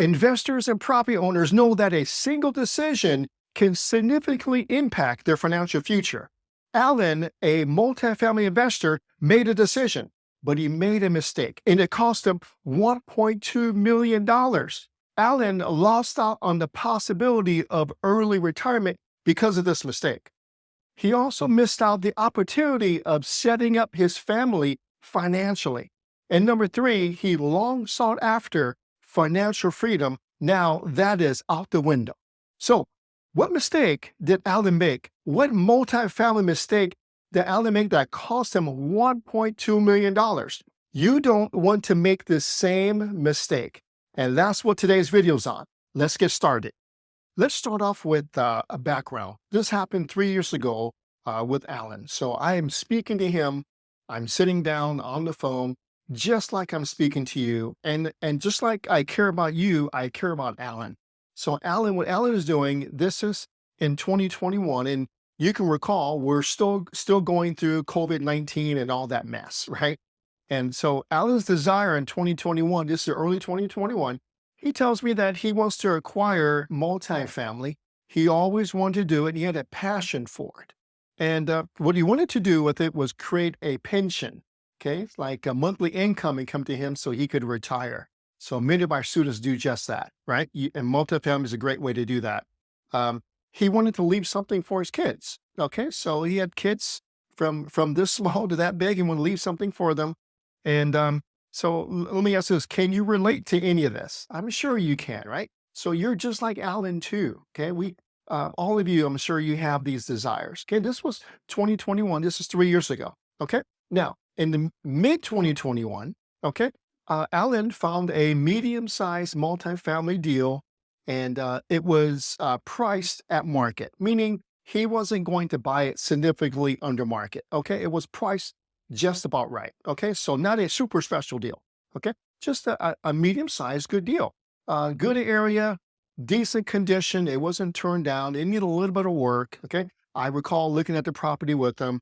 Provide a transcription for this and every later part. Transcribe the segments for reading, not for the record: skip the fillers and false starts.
Investors and property owners know that a single decision can significantly impact their financial future. Alan, a multifamily investor, made a decision, but he made a mistake, and it cost him $1.2 million. Alan lost out on the possibility of early retirement because of this mistake. He also missed out the opportunity of setting up his family financially. And number three, he long sought after financial freedom. Now that is out the window. So, what mistake did Alan make? What multifamily mistake did Alan make that cost him $1.2 million? You don't want to make the same mistake. And that's what today's video is on. Let's get started. Let's start off with a background. This happened 3 years ago with Alan. So I am speaking to him. I'm sitting down on the phone, just like I'm speaking to you. And just like I care about you, I care about Alan. So Alan, what Alan is doing, this is in 2021. And you can recall, we're still going through COVID-19 and all that mess, right? And so Alan's desire in 2021, this is early 2021, he tells me that he wants to acquire multifamily. He always wanted to do it. And he had a passion for it. And what he wanted to do with it was create a pension, okay? Like a monthly income and come to him so he could retire. So many of our students do just that, right? And multifamily is a great way to do that. He wanted to leave something for his kids, okay? So he had kids from this small to that big and want to leave something for them. And so let me ask this, can you relate to any of this? I'm sure you can, right? So you're just like Alan too, okay? All of you, I'm sure you have these desires. Okay, this was 2021, this is 3 years ago, okay? Now, in the mid-2021, okay, Alan found a medium-sized multifamily deal, and it was priced at market, meaning he wasn't going to buy it significantly under market, okay? It was priced just about right, okay? So not a super special deal, okay? Just a medium-sized good deal. Good area, decent condition. It wasn't turned down. It needed a little bit of work, okay? I recall looking at the property with them.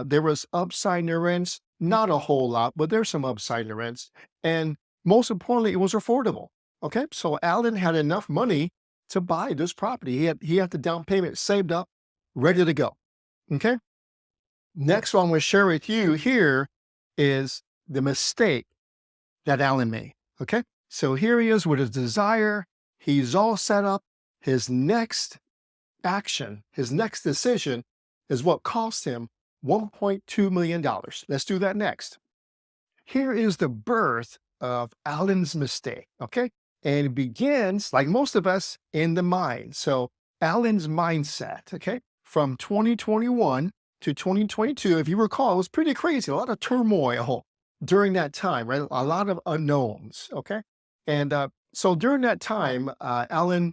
There was upside in the rents, not a whole lot, but there's some upside in the rents. And most importantly, it was affordable, okay? So Alan had enough money to buy this property. He had the down payment saved up, ready to go, okay? Next one I'm going to share with you here is the mistake that Alan made, okay? So here he is with his desire. He's all set up. His next action, his next decision is what cost him $1.2 million. Let's do that next. Here is the birth of Alan's mistake, okay? And it begins, like most of us, in the mind. So Alan's mindset, okay? From 2021 to 2022, if you recall, it was pretty crazy. A lot of turmoil during that time, right? A lot of unknowns, okay? And so during that time, Alan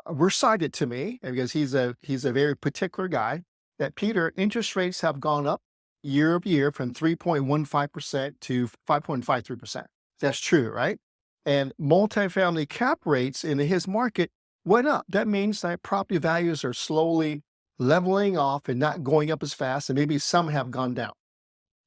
recited to me, because he's a very particular guy, that Peter, interest rates have gone up year over year from 3.15% to 5.53%. That's true, right? And multifamily cap rates in his market went up. That means that property values are slowly leveling off and not going up as fast, and maybe some have gone down.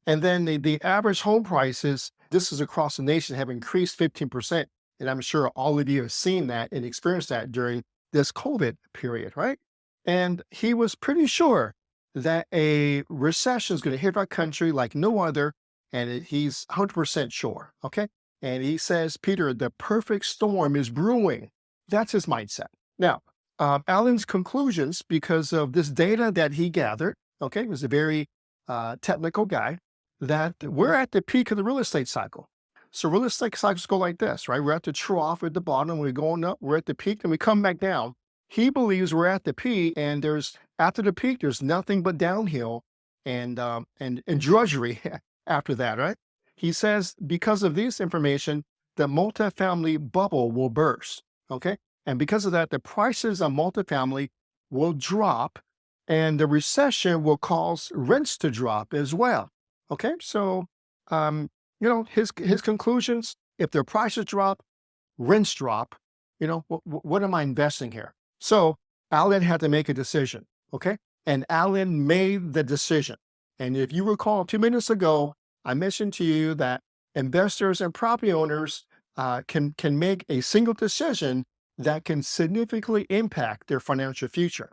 And then the average home prices, this is across the nation, have increased 15%. And I'm sure all of you have seen that and experienced that during this COVID period, right? And he was pretty sure that a recession is going to hit our country like no other. And he's 100% sure, okay? And he says, Peter, the perfect storm is brewing. That's his mindset. Now, Alan's conclusions, because of this data that he gathered, okay, he was a very technical guy, that we're at the peak of the real estate cycle. So real estate cycles go like this, right? We're at the trough at the bottom, we're going up, we're at the peak, and we come back down. He believes we're at the peak, and after the peak, there's nothing but downhill and drudgery after that, right? He says because of this information, the multifamily bubble will burst, okay? And because of that, the prices on multifamily will drop, and the recession will cause rents to drop as well, okay? So, his conclusions, if their prices drop, rents drop, what am I investing here? So Alan had to make a decision, okay? And Alan made the decision. And if you recall 2 minutes ago, I mentioned to you that investors and property owners can make a single decision that can significantly impact their financial future.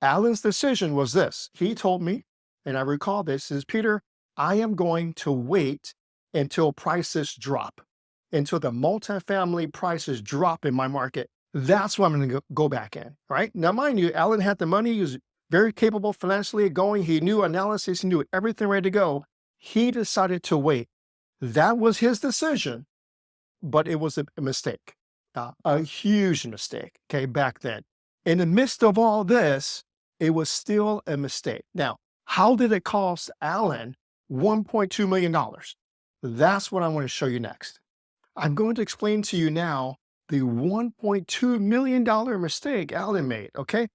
Alan's decision was this. He told me, and I recall this, is Peter, I am going to wait until prices drop, until the multifamily prices drop in my market. That's when I'm going to go back in, right? Now, mind you, Alan had the money. He was very capable financially going. He knew analysis. He knew everything ready to go. He decided to wait. That was his decision, but it was a mistake, a huge mistake, okay, back then. In the midst of all this, it was still a mistake. Now, how did it cost Alan $1.2 million? That's what I want to show you next. I'm going to explain to you now the $1.2 million mistake Alan made, okay?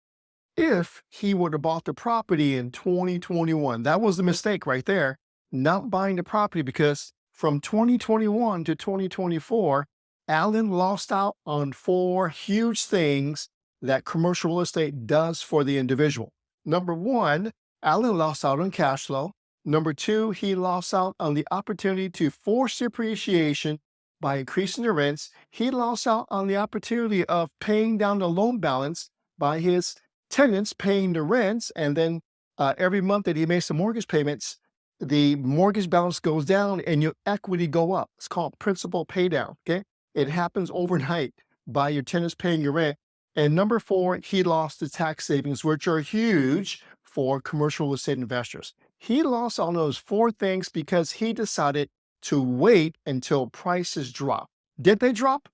If he would have bought the property in 2021, that was the mistake right there, not buying the property, because from 2021 to 2024, Alan lost out on 4 huge things that commercial real estate does for the individual. Number 1, Alan lost out on cash flow. Number 2, he lost out on the opportunity to force appreciation by increasing the rents. He lost out on the opportunity of paying down the loan balance by his tenants paying the rents, and then every month that he makes the mortgage payments, the mortgage balance goes down and your equity go up. It's called principal pay down, okay? It happens overnight by your tenants paying your rent. And number 4, he lost the tax savings, which are huge for commercial real estate investors. He lost on those 4 things because he decided to wait until prices drop. Did they drop?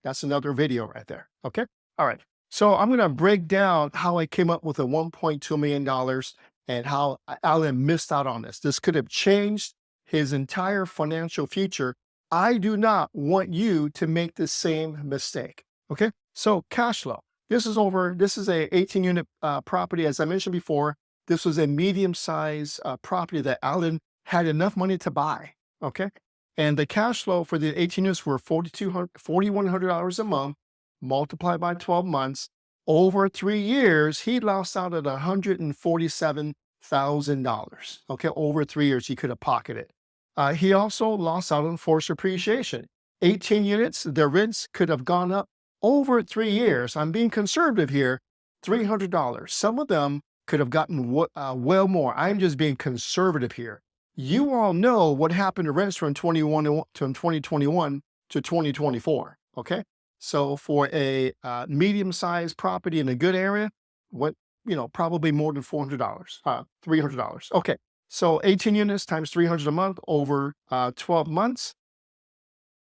That's another video right there, okay? All right, so I'm gonna break down how I came up with the $1.2 million and how Alan missed out on this. This could have changed his entire financial future. I do not want you to make the same mistake, okay? So cash flow. This is a 18-unit property. As I mentioned before, this was a medium-sized property that Alan had enough money to buy, okay? And the cash flow for the 18 units were $4,100 a month, multiplied by 12 months. Over 3 years, he lost out at $147,000, okay? Over 3 years, he could have pocketed. He also lost out on forced appreciation. 18 units, the rents could have gone up over 3 years. I'm being conservative here, $300. Some of them could have gotten well more. I'm just being conservative here. You all know what happened to rents from 2021 to 2024, okay? So for a medium-sized property in a good area, probably more than $400, $300. Okay, so 18 units times $300 a month over 12 months.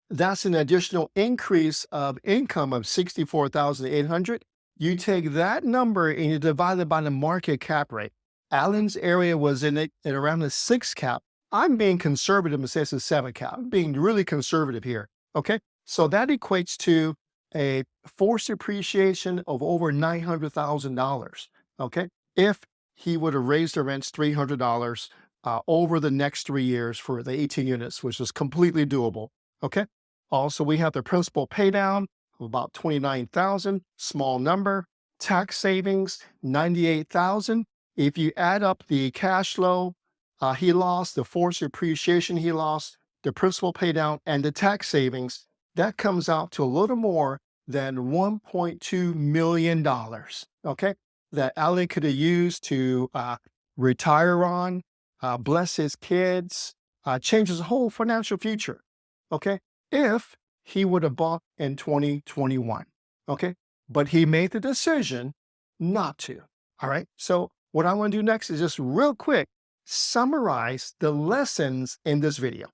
That's an additional increase of income of $64,800. You take that number and you divide it by the market cap rate. Allen's area was at around a 6 cap. I'm being conservative and says it's a 7 cap. I'm being really conservative here. Okay, so that equates to a forced appreciation of over $900,000. Okay, if he would have raised the rents $300 over the next 3 years for the 18 units, which is completely doable. Okay. Also, we have the principal pay down of about $29,000, small number. Tax savings, $98,000. If you add up the cash flow he lost, the forced appreciation he lost, the principal pay down, and the tax savings, that comes out to a little more than $1.2 million, okay, that Alan could have used to retire on, bless his kids, change his whole financial future, okay, if he would have bought in 2021, okay? But he made the decision not to, all right? So what I want to do next is just real quick summarize the lessons in this video.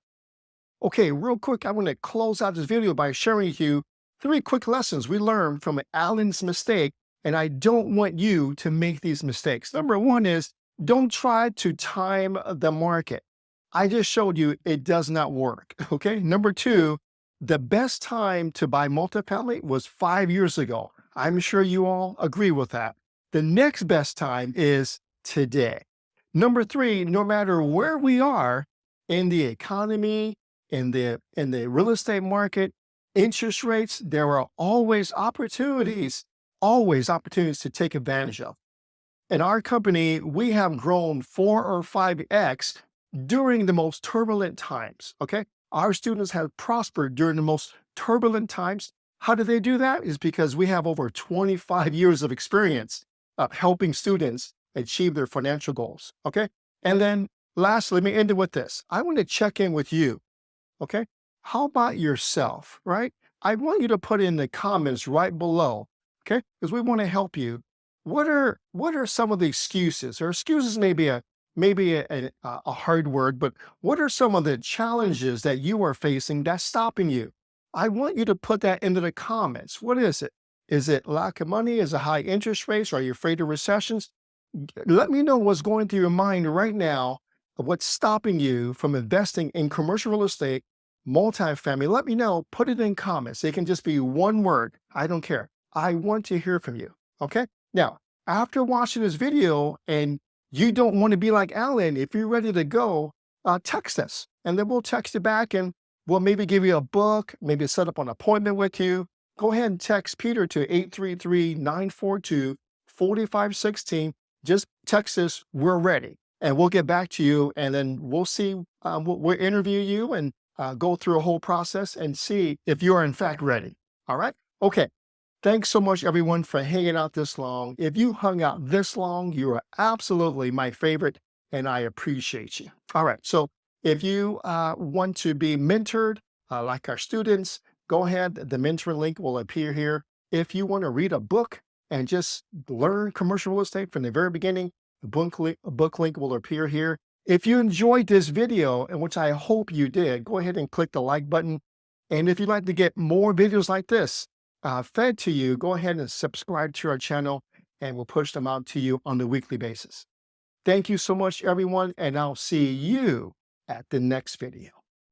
Okay, real quick, I want to close out this video by sharing with you 3 quick lessons we learned from Alan's mistake, and I don't want you to make these mistakes. Number 1 is don't try to time the market. I just showed you it does not work, okay? Number 2, the best time to buy multifamily was 5 years ago. I'm sure you all agree with that. The next best time is today. Number 3, no matter where we are in the economy, in the real estate market, interest rates, there are always opportunities to take advantage of. In our company, we have grown 4 or 5x during the most turbulent times, okay? Our students have prospered during the most turbulent times. How do they do that? Is because we have over 25 years of experience of helping students achieve their financial goals. Okay. And then lastly, let me end it with this. I want to check in with you. Okay. How about yourself? Right. I want you to put in the comments right below. Okay. Because we want to help you. What are some of the excuses? Or excuses maybe a hard word, but what are some of the challenges that you are facing that's stopping you? I want you to put that into the comments. What is it? Is it lack of money? Is it high interest rates? Are you afraid of recessions? Let me know what's going through your mind right now, of what's stopping you from investing in commercial real estate, multifamily. Let me know. Put it in comments. It can just be one word. I don't care. I want to hear from you. Okay. Now, after watching this video and you don't want to be like Alan, if you're ready to go, text us and then we'll text you back and we'll maybe give you a book, maybe set up an appointment with you. Go ahead and text Peter to 833-942-4516. Just text us, we're ready. And we'll get back to you and then we'll see, we'll interview you and go through a whole process and see if you are in fact ready. All right? Okay. Thanks so much, everyone, for hanging out this long. If you hung out this long, you are absolutely my favorite, and I appreciate you. All right. So if you want to be mentored like our students, go ahead. The mentoring link will appear here. If you want to read a book and just learn commercial real estate from the very beginning, the book link will appear here. If you enjoyed this video, and which I hope you did, go ahead and click the like button. And if you'd like to get more videos like this, fed to you, go ahead and subscribe to our channel and we'll push them out to you on a weekly basis. Thank you so much, everyone, and I'll see you at the next video.